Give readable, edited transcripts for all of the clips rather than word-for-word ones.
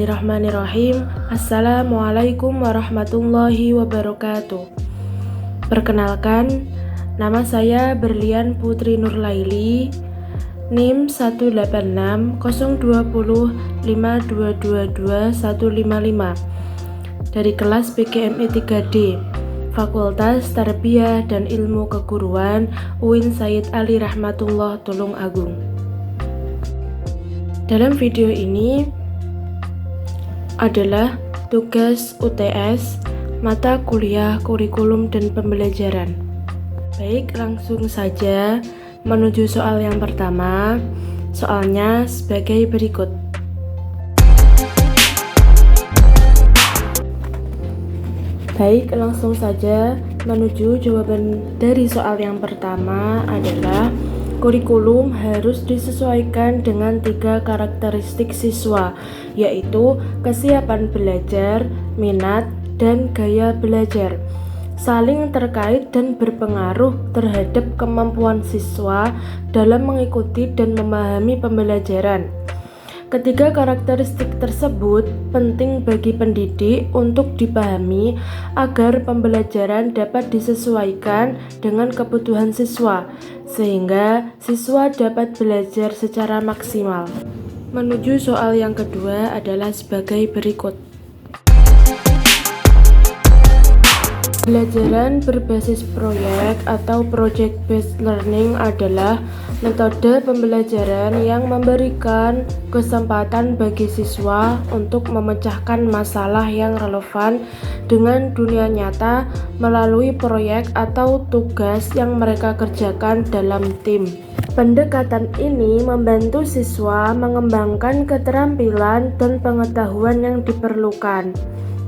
Bismillahirrahmanirrahim. Assalamualaikum warahmatullahi wabarakatuh. Perkenalkan, nama saya Berlian Putri Nurlaili, NIM 1860205222155 dari kelas PGMI 3D, Fakultas Tarbiyah dan Ilmu Keguruan UIN Said Ali Rahmatullah Tulung Agung. Dalam video ini adalah tugas UTS mata kuliah kurikulum dan pembelajaran. Baik, langsung saja menuju soal yang pertama. Soalnya sebagai berikut. Baik, langsung saja menuju jawaban dari soal yang pertama adalah kurikulum harus disesuaikan dengan 3 karakteristik siswa, yaitu kesiapan belajar, minat, dan gaya belajar. Saling terkait dan berpengaruh terhadap kemampuan siswa dalam mengikuti dan memahami pembelajaran. Ketiga karakteristik tersebut penting bagi pendidik untuk dipahami agar pembelajaran dapat disesuaikan dengan kebutuhan siswa, sehingga siswa dapat belajar secara maksimal. Menuju soal yang kedua adalah sebagai berikut. Pembelajaran berbasis proyek atau project based learning adalah metode pembelajaran yang memberikan kesempatan bagi siswa untuk memecahkan masalah yang relevan dengan dunia nyata melalui proyek atau tugas yang mereka kerjakan dalam tim. Pendekatan ini membantu siswa mengembangkan keterampilan dan pengetahuan yang diperlukan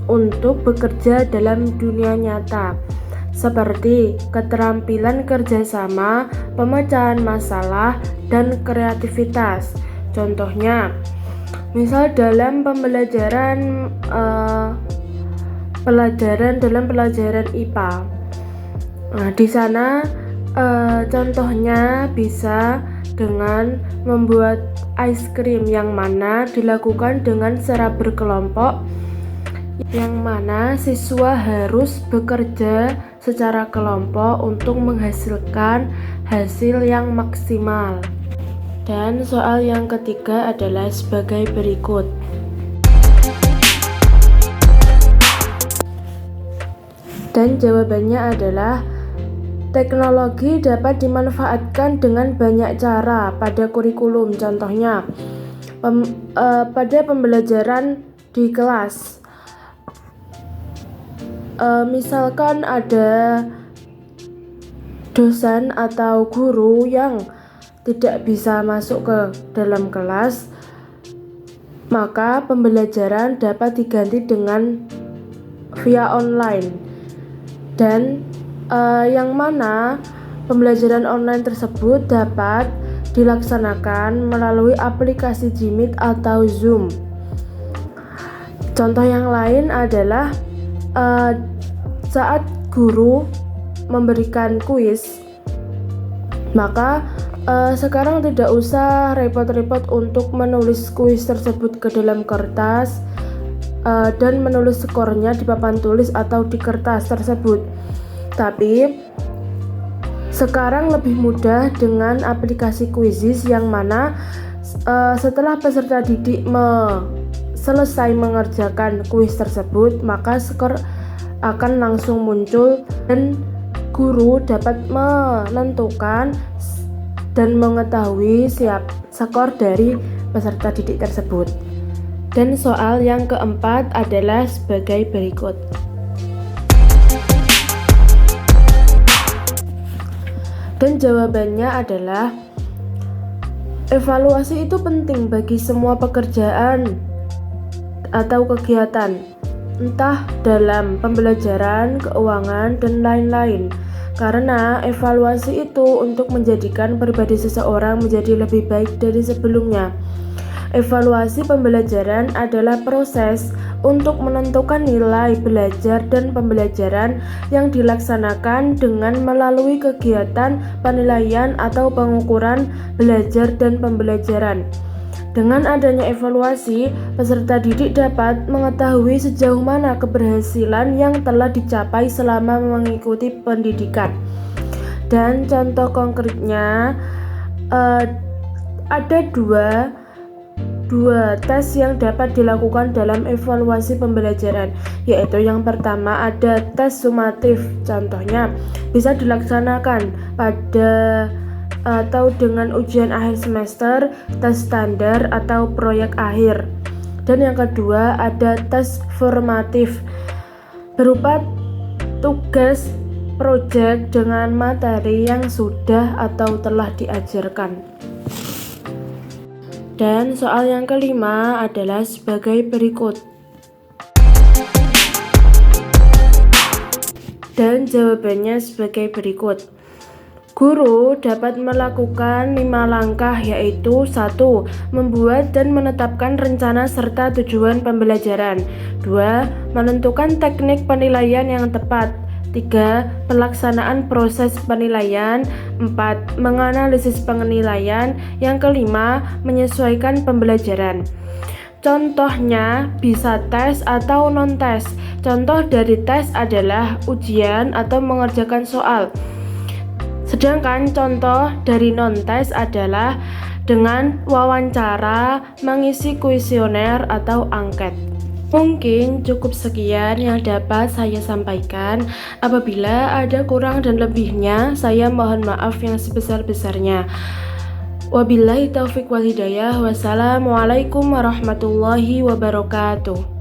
untuk bekerja dalam dunia nyata, seperti keterampilan kerjasama, pemecahan masalah, dan kreativitas. Contohnya, misal dalam pelajaran IPA. Nah, di sana contohnya bisa dengan membuat ice cream yang mana dilakukan dengan secara berkelompok, yang mana siswa harus bekerja secara kelompok untuk menghasilkan hasil yang maksimal. Dan soal yang ketiga adalah sebagai berikut. Dan jawabannya adalah teknologi dapat dimanfaatkan dengan banyak cara pada kurikulum. Contohnya, pada pembelajaran di kelas. Misalkan ada dosen atau guru yang tidak bisa masuk ke dalam kelas, maka pembelajaran dapat diganti dengan via online, dan yang mana pembelajaran online tersebut dapat dilaksanakan melalui aplikasi Jimit atau Zoom. Contoh yang lain adalah saat guru memberikan kuis, maka sekarang tidak usah repot-repot untuk menulis kuis tersebut ke dalam kertas dan menulis skornya di papan tulis atau di kertas tersebut. Tapi sekarang lebih mudah dengan aplikasi Quizizz, yang mana setelah peserta didik selesai mengerjakan kuis tersebut, maka skor akan langsung muncul dan guru dapat menentukan dan mengetahui skor dari peserta didik tersebut. Dan soal yang keempat adalah sebagai berikut. Dan jawabannya adalah evaluasi itu penting bagi semua pekerjaan atau kegiatan, entah dalam pembelajaran, keuangan, dan lain-lain. Karena evaluasi itu untuk menjadikan pribadi seseorang menjadi lebih baik dari sebelumnya. Evaluasi pembelajaran adalah proses untuk menentukan nilai belajar dan pembelajaran yang dilaksanakan dengan melalui kegiatan penilaian atau pengukuran belajar dan pembelajaran. Dengan adanya evaluasi, peserta didik dapat mengetahui sejauh mana keberhasilan yang telah dicapai selama mengikuti pendidikan. Dan contoh konkretnya, ada dua tes yang dapat dilakukan dalam evaluasi pembelajaran, yaitu yang pertama ada tes sumatif. Contohnya bisa dilaksanakan pada atau dengan ujian akhir semester, tes standar atau proyek akhir. Dan yang kedua ada tes formatif berupa tugas proyek dengan materi yang sudah atau telah diajarkan. Dan soal yang kelima adalah sebagai berikut. Dan jawabannya sebagai berikut. Guru dapat melakukan 5 langkah, yaitu 1. Membuat dan menetapkan rencana serta tujuan pembelajaran. 2. Menentukan teknik penilaian yang tepat. 3. Pelaksanaan proses penilaian. 4. Menganalisis penilaian. Yang kelima, menyesuaikan pembelajaran. Contohnya bisa tes atau non-tes. Contoh dari tes adalah ujian atau mengerjakan soal. Sedangkan contoh dari non-tes adalah dengan wawancara, mengisi kuesioner atau angket. Mungkin cukup sekian yang dapat saya sampaikan. Apabila ada kurang dan lebihnya, saya mohon maaf yang sebesar-besarnya. Wabillahi taufiq wal hidayah. Wassalamualaikum warahmatullahi wabarakatuh.